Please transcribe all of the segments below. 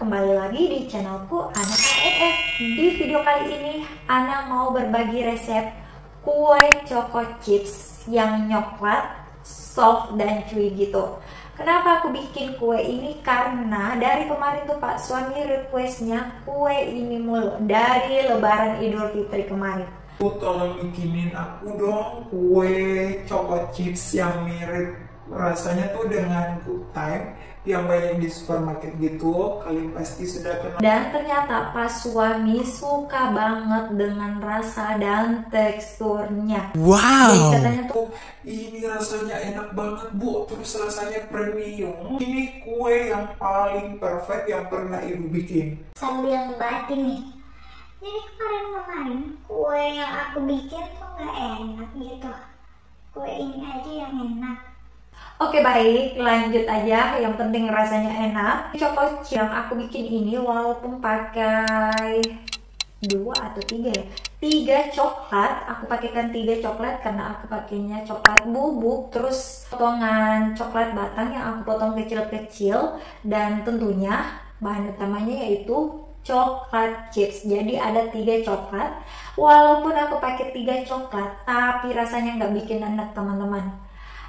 kembali lagi di channelku Ana KNF. Di video kali ini Ana mau berbagi resep kue choco chips yang coklat, soft dan chewy gitu. Kenapa aku bikin kue ini? Karena dari kemarin tuh Pak suami requestnya kue ini mulu dari Lebaran Idul Fitri kemarin. Tolong bikinin aku dong kue choco chips yang mirip rasanya tuh dengan Good Time yang banyak di supermarket gitu. Kalian pasti sudah kenal. Dan ternyata Pak suami suka banget dengan rasa dan teksturnya. Wow. Jadi katanya tuh ini rasanya enak banget Bu, terus rasanya premium. Ini kue yang paling perfect yang pernah Ibu bikin. Sambil ngebatin nih, jadi kemarin kue yang aku bikin tuh nggak enak gitu. Kue ini aja yang enak. Oke baik, lanjut aja. Yang penting rasanya enak. Choco chip yang aku bikin ini walaupun pakai 2 atau 3 ya, 3 coklat. Aku pakaikan 3 coklat karena aku pakainya coklat bubuk, terus potongan coklat batang yang aku potong kecil-kecil, dan tentunya bahan utamanya yaitu coklat chips. Jadi ada 3 coklat. Walaupun aku pakai 3 coklat, tapi rasanya nggak bikin enak teman-teman.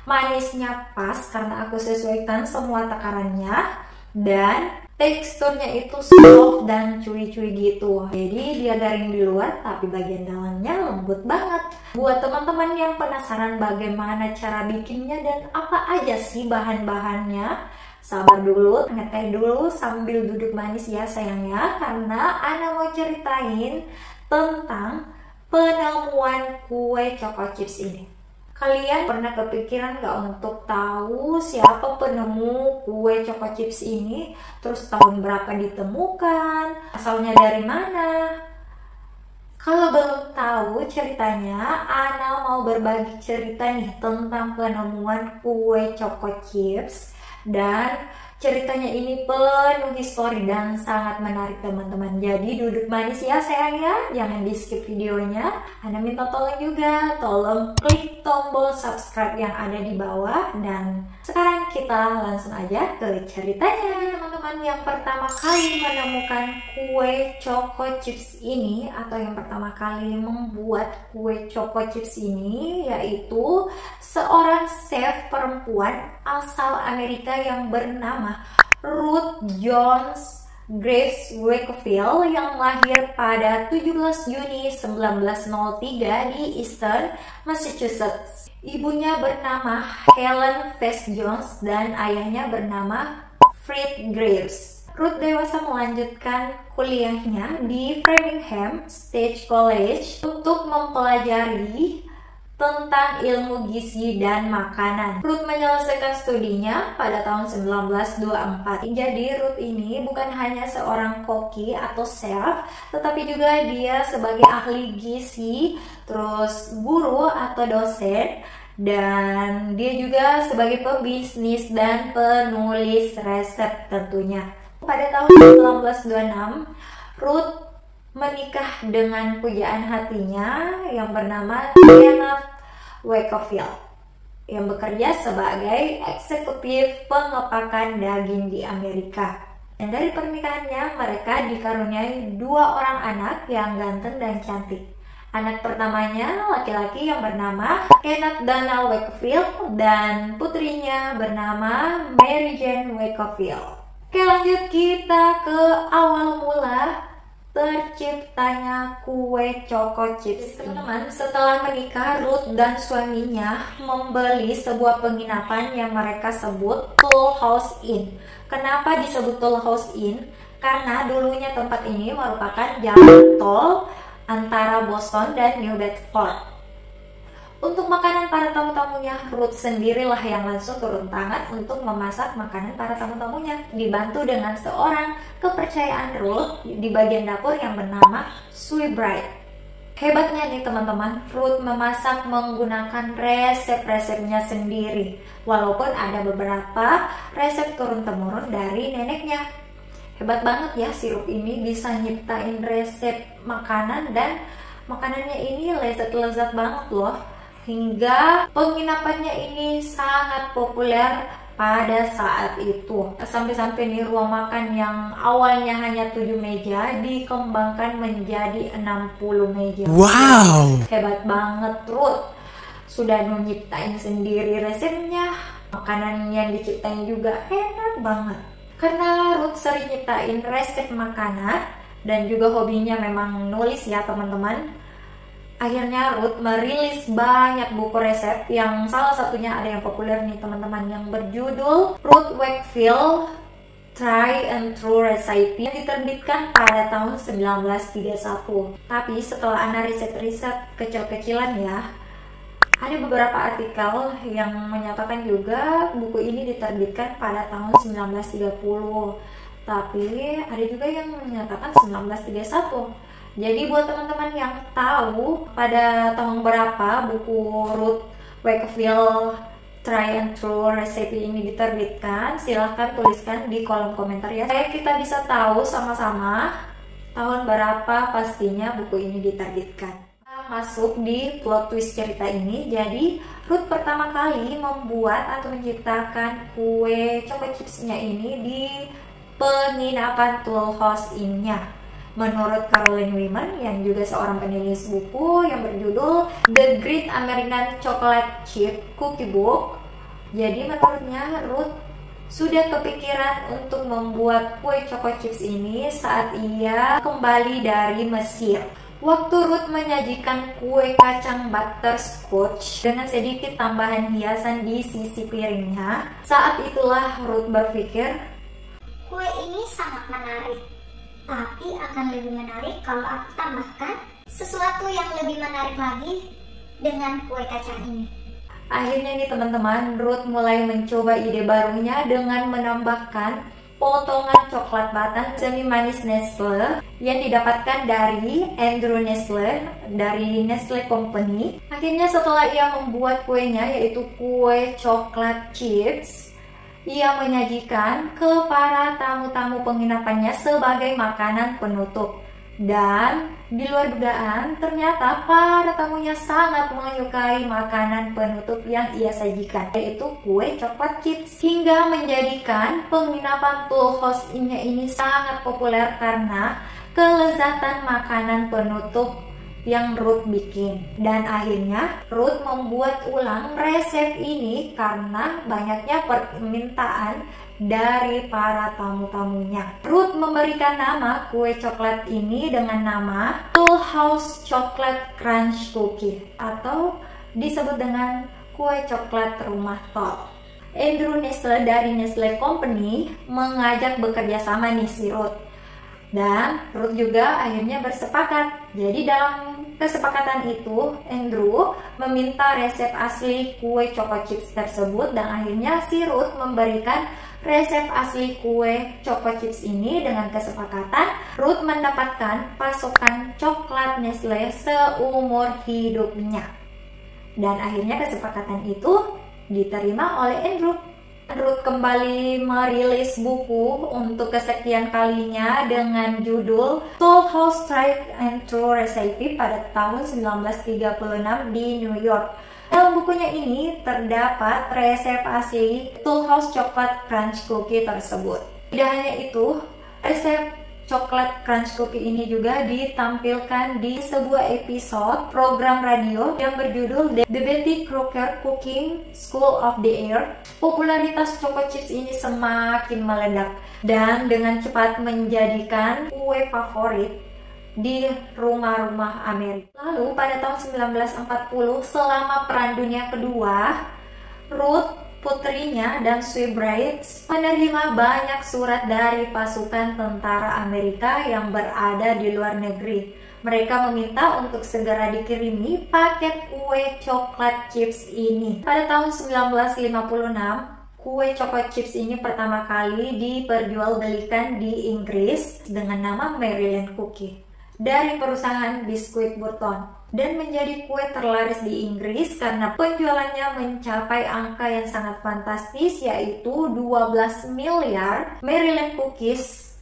Manisnya pas karena aku sesuaikan semua takarannya, dan teksturnya itu soft dan chewy-chewy gitu. Jadi dia garing di luar tapi bagian dalamnya lembut banget. Buat teman-teman yang penasaran bagaimana cara bikinnya dan apa aja sih bahan-bahannya, sabar dulu, ngeteh dulu sambil duduk manis ya sayangnya, karena Ana mau ceritain tentang penemuan kue choco chips ini. Kalian pernah kepikiran gak untuk tahu siapa penemu kue choco chips ini? Terus tahun berapa ditemukan? Asalnya dari mana? Kalau belum tahu ceritanya, Ana mau berbagi cerita nih tentang penemuan kue choco chips. Dan ceritanya ini penuh histori dan sangat menarik teman-teman. Jadi duduk manis ya sayangnya, jangan di skip videonya. Ana minta tolong juga, tolong klik tombol subscribe yang ada di bawah. Dan sekarang kita langsung aja ke ceritanya teman-teman. Yang pertama kali menemukan kue choco chips ini, atau yang pertama kali membuat kue choco chips ini, yaitu seorang chef perempuan asal Amerika yang bernama Ruth Jones Graves Wakefield yang lahir pada 17 Juni 1903 di Eastern Massachusetts. Ibunya bernama Helen Vance Jones dan ayahnya bernama Fred Graves. Ruth dewasa melanjutkan kuliahnya di Framingham State College untuk mempelajari tentang ilmu gizi dan makanan. Ruth menyelesaikan studinya pada tahun 1924. Jadi Ruth ini bukan hanya seorang koki atau chef, tetapi juga dia sebagai ahli gizi, terus guru atau dosen, dan dia juga sebagai pebisnis dan penulis resep tentunya. Pada tahun 1926, Ruth menikah dengan pujaan hatinya yang bernama Kenneth Wakefield yang bekerja sebagai eksekutif pengepakan daging di Amerika. Dan dari pernikahannya mereka dikaruniai 2 orang anak yang ganteng dan cantik. Anak pertamanya laki-laki yang bernama Kenneth Donald Wakefield dan putrinya bernama Mary Jane Wakefield. Oke, lanjut kita ke awal mula terciptanya kue choco chips. Teman-teman, setelah menikah, Ruth dan suaminya membeli sebuah penginapan yang mereka sebut Toll House Inn. Kenapa disebut Toll House Inn? Karena dulunya tempat ini merupakan jalan tol antara Boston dan New Bedford. Untuk makanan para tamu-tamunya, Ruth sendirilah yang langsung turun tangan untuk memasak makanan para tamu-tamunya, dibantu dengan seorang kepercayaan Ruth di bagian dapur yang bernama Sue Bright. Hebatnya nih teman-teman, Ruth memasak menggunakan resep-resepnya sendiri, walaupun ada beberapa resep turun-temurun dari neneknya. Hebat banget ya, si Ruth ini bisa nyiptain resep makanan, dan makanannya ini lezat-lezat banget loh. Hingga penginapannya ini sangat populer pada saat itu. Sampai-sampai nih ruang makan yang awalnya hanya 7 meja dikembangkan menjadi 60 meja. Wow, Hebat banget Ruth. Sudah nyiptain sendiri resepnya, makanan yang diciptain juga enak banget. Karena Ruth sering nyiptain resep makanan dan juga hobinya memang nulis ya teman-teman. Akhirnya Ruth merilis banyak buku resep yang salah satunya ada yang populer nih teman-teman, yang berjudul Ruth Wakefield Try and True Recipe yang diterbitkan pada tahun 1931. Tapi setelah Ana riset-riset kecil-kecilan ya, ada beberapa artikel yang menyatakan juga buku ini diterbitkan pada tahun 1930. Tapi ada juga yang menyatakan 1931. Jadi buat teman-teman yang tahu pada tahun berapa buku Ruth Wakefield Try and True Recipe ini diterbitkan, silahkan tuliskan di kolom komentar ya, supaya kita bisa tahu sama-sama tahun berapa pastinya buku ini diterbitkan. Masuk di plot twist cerita ini. Jadi Ruth pertama kali membuat atau menciptakan kue choco chipsnya ini di penginapan Toll House Inn-nya. Menurut Caroline Wyman yang juga seorang penulis buku yang berjudul The Great American Chocolate Chip Cookie Book, jadi menurutnya Ruth sudah kepikiran untuk membuat kue choco chips ini saat ia kembali dari Mesir. Waktu Ruth menyajikan kue kacang butterscotch dengan sedikit tambahan hiasan di sisi piringnya, saat itulah Ruth berpikir, Kue ini sangat menarik, tapi akan lebih menarik kalau aku tambahkan sesuatu yang lebih menarik lagi dengan kue kacang ini. Akhirnya nih teman-teman, Ruth mulai mencoba ide barunya dengan menambahkan potongan coklat batang semi manis Nestle yang didapatkan dari Andrew Nestle dari Nestle Company. Akhirnya setelah ia membuat kuenya, yaitu kue coklat chips, ia menyajikan ke para tamu-tamu penginapannya sebagai makanan penutup. Dan di luar dugaan, ternyata para tamunya sangat menyukai makanan penutup yang ia sajikan, yaitu kue coklat chips, hingga menjadikan penginapan Toll House Inn-nya ini sangat populer karena kelezatan makanan penutup yang Ruth bikin. Dan akhirnya Ruth membuat ulang resep ini karena banyaknya permintaan dari para tamu-tamunya. Ruth memberikan nama kue coklat ini dengan nama Toll House Chocolate Crunch Cookie atau disebut dengan kue coklat rumah Toll. Andrew Nestle dari Nestle Company mengajak bekerja sama nih si Ruth. Dan Ruth juga akhirnya bersepakat. Jadi dalam kesepakatan itu, Andrew meminta resep asli kue choco chips tersebut, dan akhirnya si Ruth memberikan resep asli kue choco chips ini. Dengan kesepakatan, Ruth mendapatkan pasokan coklat Nestle seumur hidupnya. Dan akhirnya kesepakatan itu diterima oleh Andrew. Ruth kembali merilis buku untuk kesekian kalinya dengan judul Toll House Try and True Recipe pada tahun 1936 di New York. Dalam bukunya ini terdapat resep asli Toll House Chocolate Crunch Cookie tersebut. Tidak hanya itu, resep Chocolate Crunch Cookie ini juga ditampilkan di sebuah episode program radio yang berjudul The Betty Crocker Cooking School of the Air. Popularitas Choco Chips ini semakin meledak dan dengan cepat menjadikan kue favorit di rumah-rumah Amerika. Lalu pada tahun 1940, selama Perang Dunia Kedua, Ruth, putrinya, dan Sweetbrides menerima banyak surat dari pasukan tentara Amerika yang berada di luar negeri. Mereka meminta untuk segera dikirimi paket kue coklat chips ini. Pada tahun 1956, kue coklat chips ini pertama kali diperjualbelikan di Inggris dengan nama Maryland Cookie dari perusahaan biskuit Burton, dan menjadi kue terlaris di Inggris karena penjualannya mencapai angka yang sangat fantastis, yaitu 12 miliar Maryland Cookies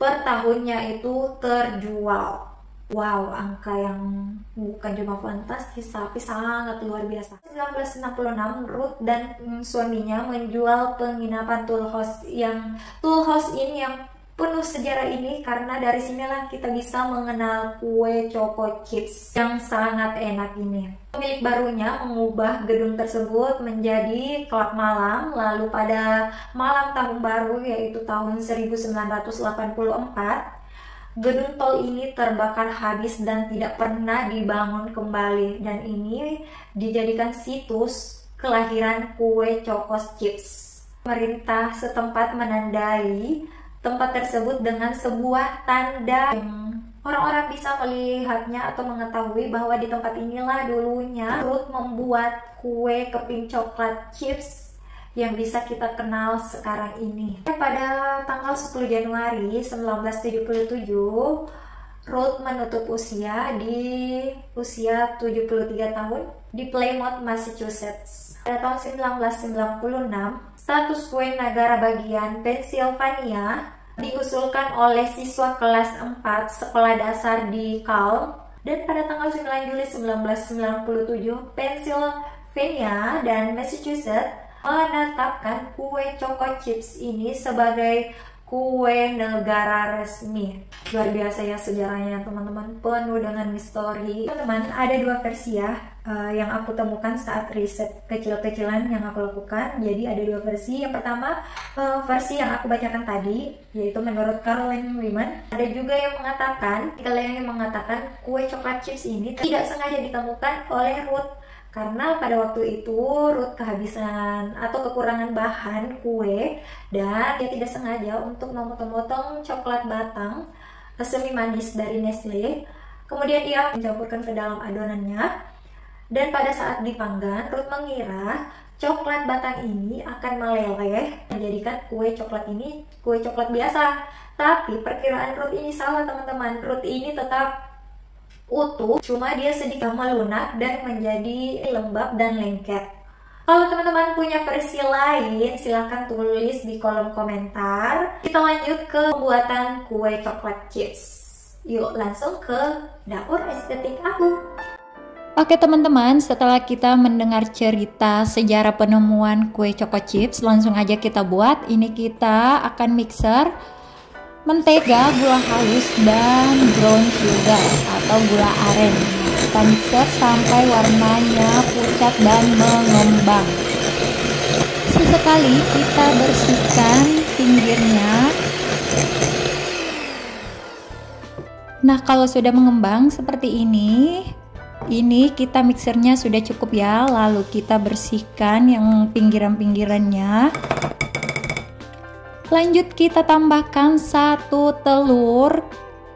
per tahunnya itu terjual. Wow, angka yang bukan cuma fantastis tapi sangat luar biasa. 1966, Ruth dan suaminya menjual penginapan Tool House Inn yang penuh sejarah ini, karena dari sinilah kita bisa mengenal kue Choco Chips yang sangat enak ini. Pemilik barunya mengubah gedung tersebut menjadi klub malam, lalu pada malam tahun baru yaitu tahun 1984, gedung tol ini terbakar habis dan tidak pernah dibangun kembali, dan ini dijadikan situs kelahiran kue Choco Chips. Pemerintah setempat menandai tempat tersebut dengan sebuah tanda yang orang-orang bisa melihatnya atau mengetahui bahwa di tempat inilah dulunya Ruth membuat kue keping coklat chips yang bisa kita kenal sekarang ini. Pada tanggal 10 Januari 1977, Ruth menutup usia di usia 73 tahun di Plymouth, Massachusetts. Pada tahun 1996, status kue negara bagian Pennsylvania diusulkan oleh siswa kelas 4 sekolah dasar di Calm, dan pada tanggal 9 Juli 1997, Pennsylvania dan Massachusetts menetapkan kue Choco Chips ini sebagai kue negara resmi. Luar biasa ya sejarahnya teman-teman, penuh dengan misteri. Teman-teman, ada dua versi ya yang aku temukan saat riset kecil-kecilan yang aku lakukan. Jadi ada dua versi. Yang pertama, versi yang aku bacakan tadi, yaitu menurut Caroline Wyman. Ada juga yang mengatakan kue coklat chips ini tidak sengaja ditemukan oleh Ruth, karena pada waktu itu Ruth kehabisan atau kekurangan bahan kue, dan dia tidak sengaja untuk memotong-motong coklat batang semi manis dari Nestle. Kemudian dia mencampurkan ke dalam adonannya, dan pada saat dipanggang Ruth mengira coklat batang ini akan meleleh menjadikan kue coklat ini kue coklat biasa. Tapi perkiraan Ruth ini salah teman-teman. Ruth ini tetap utuh, cuma dia sedikit melunak dan menjadi lembab dan lengket. Kalau teman-teman punya versi lain, silahkan tulis di kolom komentar. Kita lanjut ke pembuatan kue coklat chips. Yuk langsung ke dapur estetik aku. Oke teman-teman, setelah kita mendengar cerita sejarah penemuan kue Choco Chips, langsung aja kita buat. Ini kita akan mixer mentega, gula halus, dan brown sugar atau gula aren. Kita mixer sampai warnanya pucat dan mengembang. Sesekali kita bersihkan pinggirnya. Nah, kalau sudah mengembang seperti ini kita mixernya sudah cukup ya. Lalu kita bersihkan yang pinggiran-pinggirannya. Lanjut kita tambahkan 1 telur,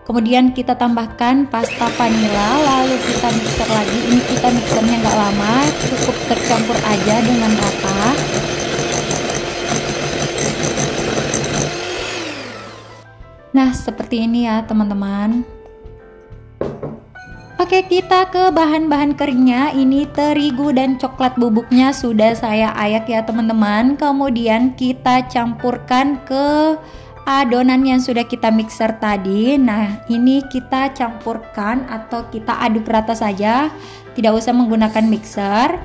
kemudian kita tambahkan pasta vanila, lalu kita mixer lagi. Ini kita mixernya nggak lama, cukup tercampur aja dengan rata. Nah seperti ini ya teman-teman. Oke, kita ke bahan-bahan keringnya. Ini terigu dan coklat bubuknya sudah saya ayak ya teman-teman. Kemudian kita campurkan ke adonan yang sudah kita mixer tadi. Nah ini kita campurkan atau kita aduk rata saja, tidak usah menggunakan mixer.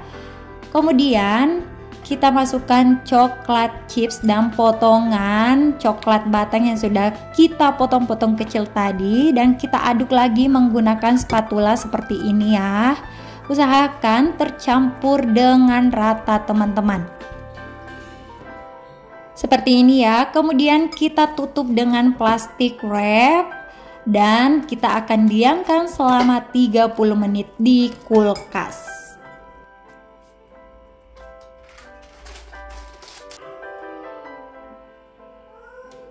Kemudian kita masukkan coklat chips dan potongan coklat batang yang sudah kita potong-potong kecil tadi, dan kita aduk lagi menggunakan spatula seperti ini ya. Usahakan tercampur dengan rata teman-teman. Seperti ini ya. Kemudian kita tutup dengan plastik wrap dan kita akan diamkan selama 30 menit di kulkas.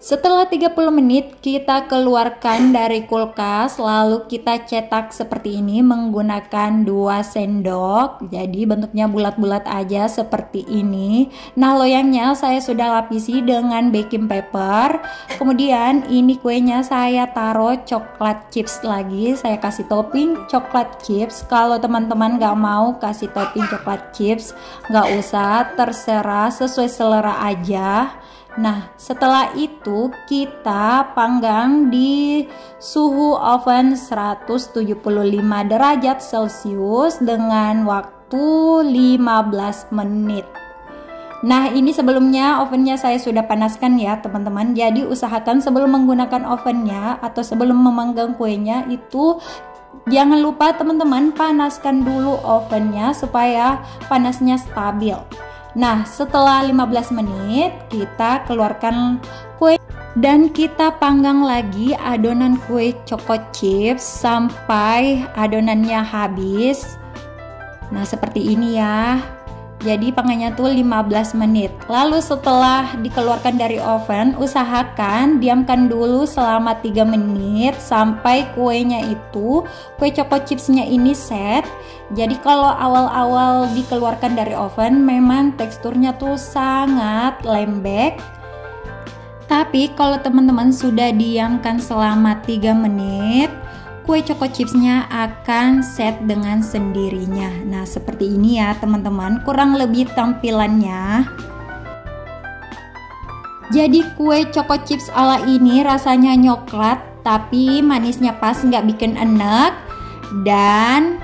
Setelah 30 menit kita keluarkan dari kulkas, lalu kita cetak seperti ini menggunakan 2 sendok. Jadi bentuknya bulat-bulat aja seperti ini. Nah loyangnya saya sudah lapisi dengan baking paper. Kemudian ini kuenya saya taruh coklat chips lagi. Saya kasih topping coklat chips. Kalau teman-teman gak mau kasih topping coklat chips, gak usah, terserah, sesuai selera aja. Nah, setelah itu kita panggang di suhu oven 175 derajat Celcius dengan waktu 15 menit. Nah, ini sebelumnya ovennya saya sudah panaskan ya teman-teman. Jadi usahakan sebelum menggunakan ovennya atau sebelum memanggang kuenya itu jangan lupa teman-teman panaskan dulu ovennya supaya panasnya stabil. Nah, setelah 15 menit kita keluarkan kue dan kita panggang lagi adonan kue choco chips sampai adonannya habis. Nah, seperti ini ya. Jadi panggangnya tuh 15 menit. Lalu setelah dikeluarkan dari oven, usahakan diamkan dulu selama 3 menit sampai kuenya itu, kue choco chipsnya ini set. Jadi kalau awal-awal dikeluarkan dari oven memang teksturnya tuh sangat lembek. Tapi kalau teman-teman sudah diamkan selama 3 menit, kue choco chipsnya akan set dengan sendirinya. Nah, seperti ini ya teman-teman, kurang lebih tampilannya. Jadi kue choco chips ala ini rasanya coklat, tapi manisnya pas, nggak bikin enek, dan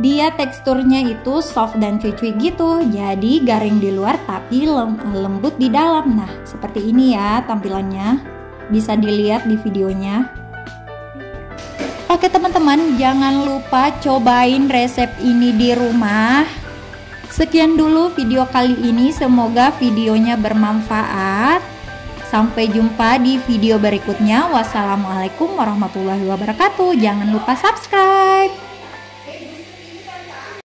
dia teksturnya itu soft dan cuy-cuy gitu. Jadi garing di luar tapi lembut di dalam. Nah, seperti ini ya tampilannya. Bisa dilihat di videonya. Oke teman-teman, jangan lupa cobain resep ini di rumah. Sekian dulu video kali ini, semoga videonya bermanfaat. Sampai jumpa di video berikutnya. Wassalamualaikum warahmatullahi wabarakatuh. Jangan lupa subscribe.